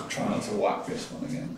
Try not to whack this one again.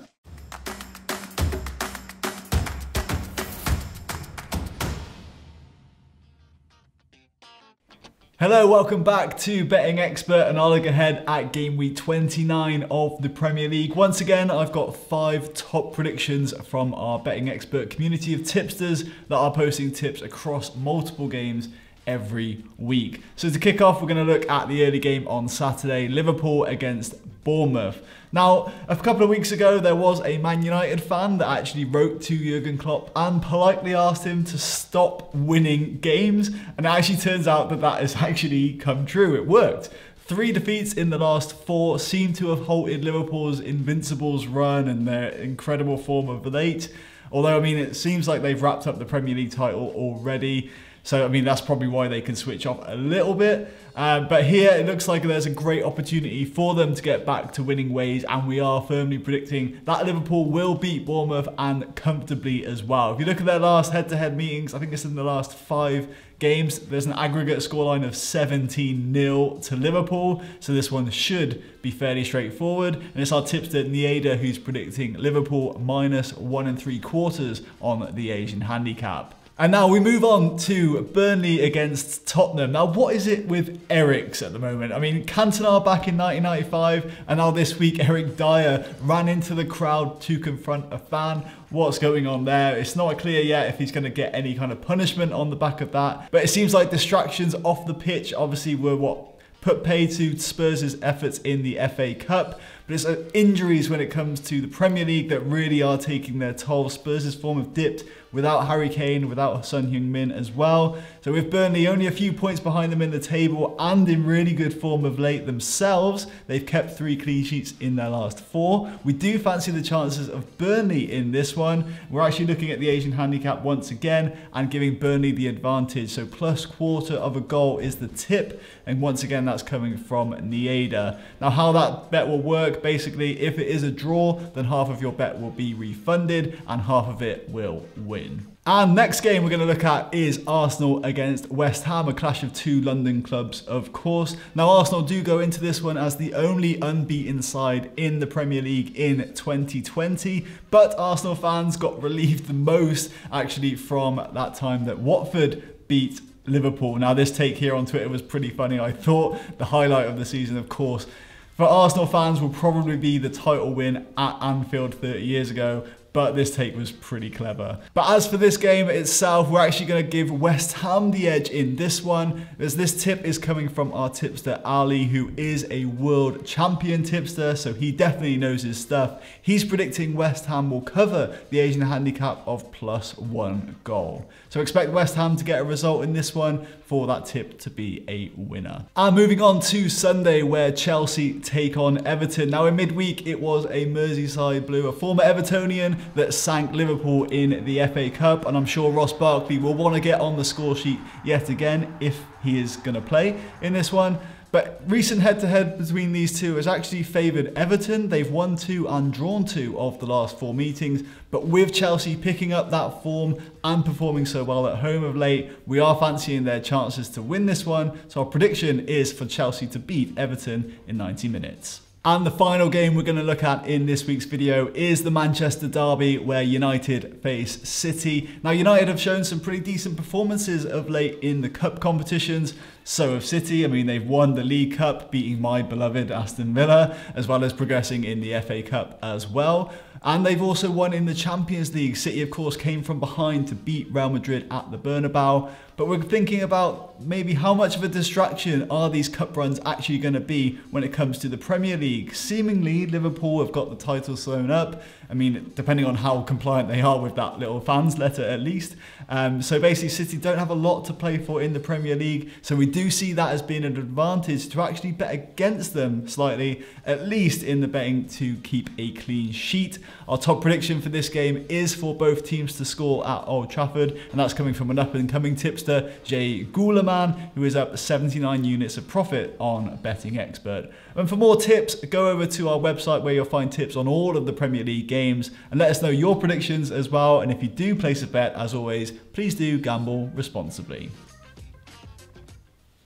Hello, welcome back to Betting Expert, and I'll look ahead at game week 29 of the Premier League. Once again, I've got 5 top predictions from our Betting Expert community of tipsters that are posting tips across multiple games every week. So to kick off, we're going to look at the early game on Saturday, Liverpool against Bournemouth. Now, a couple of weeks ago, there was a Man United fan that actually wrote to Jurgen Klopp and politely asked him to stop winning games. And it actually turns out that that has actually come true. It worked. 3 defeats in the last 4 seem to have halted Liverpool's Invincibles run and their incredible form of late. Although, I mean, it seems like they've wrapped up the Premier League title already. So, I mean, that's probably why they can switch off a little bit. But here, it looks like there's a great opportunity for them to get back to winning ways. And we are firmly predicting that Liverpool will beat Bournemouth, and comfortably as well. If you look at their last head-to-head meetings, I think it's in the last 5 games, there's an aggregate scoreline of 17-0 to Liverpool. So this one should be fairly straightforward. And it's our tipster Nieda who's predicting Liverpool minus 1 3/4 on the Asian handicap. And now we move on to Burnley against Tottenham. Now, what is it with Eriks at the moment? I mean, Cantona back in 1995, and now this week, Eric Dyer ran into the crowd to confront a fan. What's going on there? It's not clear yet if he's going to get any kind of punishment on the back of that. But it seems like distractions off the pitch obviously were what put pay to Spurs' efforts in the FA Cup. But it's injuries when it comes to the Premier League that really are taking their toll. Spurs' form have dipped without Harry Kane, without Son Heung-min as well. So with Burnley only a few points behind them in the table and in really good form of late themselves, they've kept 3 clean sheets in their last 4. We do fancy the chances of Burnley in this one. We're actually looking at the Asian handicap once again and giving Burnley the advantage. So plus quarter of a goal is the tip. And once again, that's coming from Nieda. Now, how that bet will work, basically, if it is a draw, then half of your bet will be refunded and half of it will win. And next game we're going to look at is Arsenal against West Ham, a clash of 2 London clubs, of course. Now, Arsenal do go into this one as the only unbeaten side in the Premier League in 2020, but Arsenal fans got relieved the most actually from that time that Watford beat Liverpool. Now, this take here on Twitter was pretty funny. I thought the highlight of the season, of course, for Arsenal fans will probably be the title win at Anfield 30 years ago. But this take was pretty clever. But as for this game itself, we're actually going to give West Ham the edge in this one, as this tip is coming from our tipster Ali, who is a world champion tipster, so he definitely knows his stuff. He's predicting West Ham will cover the Asian handicap of plus 1 goal. So expect West Ham to get a result in this one for that tip to be a winner. And moving on to Sunday, where Chelsea take on Everton. Now, in midweek, it was a Merseyside Blue, a former Evertonian, that sank Liverpool in the FA Cup, and I'm sure Ross Barkley will want to get on the score sheet yet again if he is going to play in this one. But recent head-to-head between these two has actually favoured Everton. They've won 2 and drawn 2 of the last 4 meetings. But with Chelsea picking up that form and performing so well at home of late, we are fancying their chances to win this one. So our prediction is for Chelsea to beat Everton in 90 minutes. And the final game we're going to look at in this week's video is the Manchester Derby, where United face City. Now, United have shown some pretty decent performances of late in the cup competitions. So have City. I mean, they've won the League Cup, beating my beloved Aston Villa, as well as progressing in the FA Cup as well. And they've also won in the Champions League. City, of course, came from behind to beat Real Madrid at the Bernabeu. But we're thinking about maybe how much of a distraction are these cup runs actually going to be when it comes to the Premier League. Seemingly, Liverpool have got the title sewn up. I mean, depending on how compliant they are with that little fans letter at least. So basically, City don't have a lot to play for in the Premier League. So we do see that as being an advantage to actually bet against them slightly, at least in the betting to keep a clean sheet. Our top prediction for this game is for both teams to score at Old Trafford, and that's coming from an up-and-coming tipster, Jay Guleman, who is up 79 units of profit on Betting Expert. And for more tips, go over to our website where you'll find tips on all of the Premier League games, and let us know your predictions as well. And if you do place a bet, as always, please do gamble responsibly.